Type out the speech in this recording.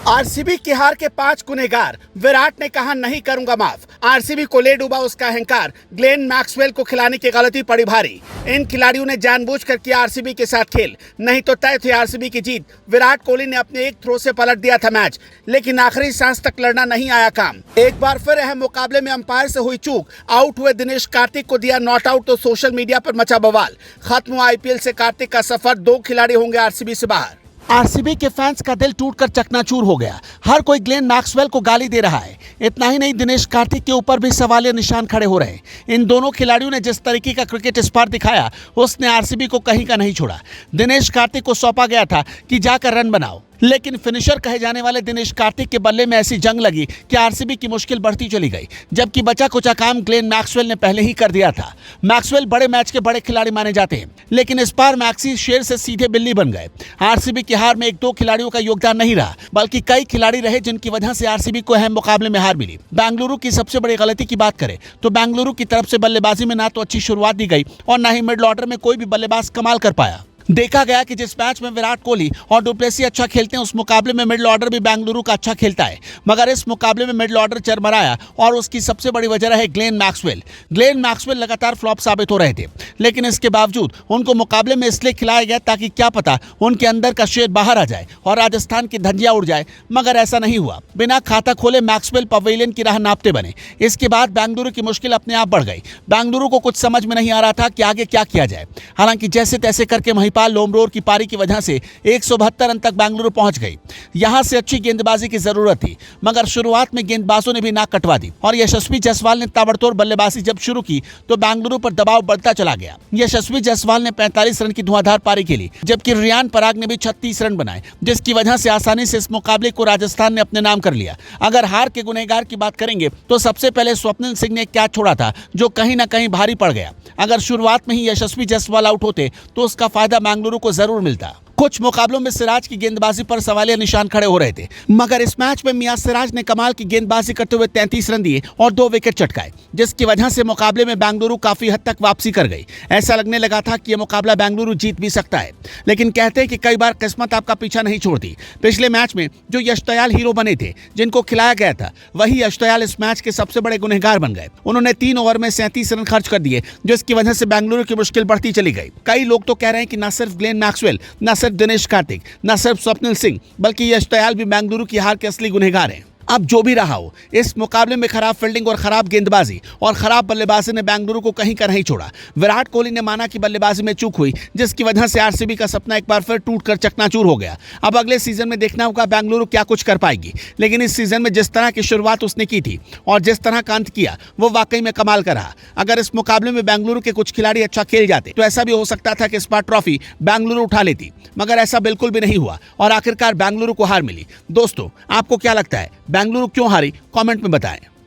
RCB की हार के 5 गुनहगार। विराट ने कहा नहीं करूंगा माफ। आरसीबी को ले डूबा उसका अहंकार। ग्लेन मैक्सवेल को खिलाने की गलती पड़ी भारी। इन खिलाड़ियों ने जानबूझकर किया आरसीबी के साथ खेल, नहीं तो तय थी आरसीबी की जीत। विराट कोहली ने अपने एक थ्रो से पलट दिया था मैच, लेकिन आखिरी सांस तक लड़ना नहीं आया काम। एक बार फिर अहम मुकाबले में अंपायर से हुई चूक। आउट हुए दिनेश कार्तिक को दिया नॉट आउट तो सोशल मीडिया पर मचा बवाल। खत्म हुआ आईपीएल से कार्तिक का सफर, 2 खिलाड़ी होंगे आरसीबी से बाहर। आरसीबी के फैंस का दिल टूटकर चकनाचूर हो गया। हर कोई ग्लेन मैक्सवेल को गाली दे रहा है। इतना ही नहीं, दिनेश कार्तिक के ऊपर भी सवालिया निशान खड़े हो रहे हैं। इन दोनों खिलाड़ियों ने जिस तरीके का क्रिकेट स्पार दिखाया, उसने आरसीबी को कहीं का नहीं छोड़ा। दिनेश कार्तिक को सौंपा गया था कि जाकर रन बनाओ, लेकिन फिनिशर कहे जाने वाले दिनेश कार्तिक के बल्ले में ऐसी जंग लगी कि आरसीबी की मुश्किल बढ़ती चली गई, जबकि बचा कुचा काम ग्लेन मैक्सवेल ने पहले ही कर दिया था। मैक्सवेल बड़े मैच के बड़े खिलाड़ी माने जाते हैं, लेकिन इस बार मैक्सी शेर से सीधे बिल्ली बन गए। आरसीबी की हार में 1-2 खिलाड़ियों का योगदान नहीं रहा, बल्कि कई खिलाड़ी रहे जिनकी वजह से आरसीबी को अहम मुकाबले में हार मिली। बेंगलुरु की सबसे बड़ी गलती की बात करें तो बेंगलुरु की तरफ से बल्लेबाजी में ना तो अच्छी शुरुआत दी गई और ना ही मिडिल ऑर्डर में कोई भी बल्लेबाज कमाल कर पाया। देखा गया कि जिस मैच में विराट कोहली और डुप्लेसी अच्छा खेलते हैं, उस मुकाबले में मिडिल ऑर्डर भी बेंगलुरु का अच्छा खेलता है, मगर इस मुकाबले में मिडिल ऑर्डर चरमराया और उसकी सबसे बड़ी वजह है ग्लेन मैक्सवेल। ग्लेन मैक्सवेल लगातार फ्लॉप साबित हो रहे थे, लेकिन इसके बावजूद उनको मुकाबले में इसलिए खिलाया गया ताकि क्या पता उनके अंदर का शेर बाहर आ जाए और राजस्थान की धज्जियां उड़ जाए, मगर ऐसा नहीं हुआ। बिना खाता खोले मैक्सवेल पवेलियन की राह नापते बने। इसके बाद बेंगलुरु की मुश्किल अपने आप बढ़ गई। बेंगलुरु को कुछ समझ में नहीं आ रहा था कि आगे क्या किया जाए। हालांकि जैसे तैसे करके महिपाल लोमरोर की पारी की वजह से 172 रन तक बेंगलुरु पहुंच गई। यहां से अच्छी गेंदबाजी की जरूरत थी, मगर शुरुआत में गेंदबाजों ने भी नाक कटवा दी और यशस्वी जायसवाल ने ताबड़तोड़ बल्लेबाजी जब शुरू की तो बेंगलुरु पर दबाव बढ़ता चला गया। यशस्वी जायसवाल ने 45 रन की धुआंधार पारी खेली, जबकि रियान पराग ने भी 36 रन बनाए, जिसकी वजह से आसानी से इस मुकाबले को राजस्थान ने अपने नाम कर लिया। अगर हार के गुनहगार की बात करेंगे तो सबसे पहले स्वप्निल सिंह ने कैच छोड़ा था, जो कहीं ना कहीं भारी पड़ गया। अगर शुरुआत में ही यशस्वी जायसवाल आउट होते तो उसका फायदा बेंगलुरु को जरूर मिलता। कुछ मुकाबलों में सिराज की गेंदबाजी पर सवालिया निशान खड़े हो रहे थे, मगर इस मैच में मियां सिराज ने कमाल की गेंदबाजी करते हुए 33 रन दिए और 2 विकेट चटकाए, जिसकी वजह से मुकाबले में बेंगलुरु काफी हद तक वापसी कर गई। ऐसा लगने लगा था कि यह मुकाबला बेंगलुरु जीत भी सकता है, लेकिन कहते हैं कि कई बार किस्मत आपका पीछा नहीं छोड़ती। पिछले मैच में जो यश दयाल हीरो बने थे, जिनको खिलाया गया था, वही यश दयाल इस मैच के सबसे बड़े गुनहगार बन गए। उन्होंने 3 ओवर में 37 रन खर्च कर दिए, जिसकी वजह से बेंगलुरु की मुश्किल बढ़ती चली गई। कई लोग तो कह रहे हैं कि न सिर्फ ग्लेन मैक्सवेल, न सिर्फ दिनेश कार्तिक, न सिर्फ स्वप्निल सिंह, बल्कि यश दयाल भी बेंगलुरु की हार के असली गुनहगार हैं। अब जो भी रहा हो, इस मुकाबले में खराब फील्डिंग और खराब गेंदबाजी और खराब बल्लेबाजी ने बेंगलुरु को कहीं का नहीं छोड़ा। विराट कोहली ने माना कि बल्लेबाजी में चूक हुई, जिसकी वजह से आरसीबी का सपना एक बार फिर टूटकर चकनाचूर हो गया। अब अगले सीजन में देखना होगा बेंगलुरु क्या कुछ कर पाएगी, लेकिन इस सीजन में जिस तरह की शुरुआत उसने की थी और जिस तरह का अंत किया, वो वाकई में कमाल का रहा। अगर इस मुकाबले में बेंगलुरु के कुछ खिलाड़ी अच्छा खेल जाते तो ऐसा भी हो सकता था कि इस बार ट्रॉफी बेंगलुरु उठा लेती, मगर ऐसा बिल्कुल भी नहीं हुआ और आखिरकार बेंगलुरु को हार मिली। दोस्तों, आपको क्या लगता है, बेंगलुरु क्यों हारी? कमेंट में बताएं।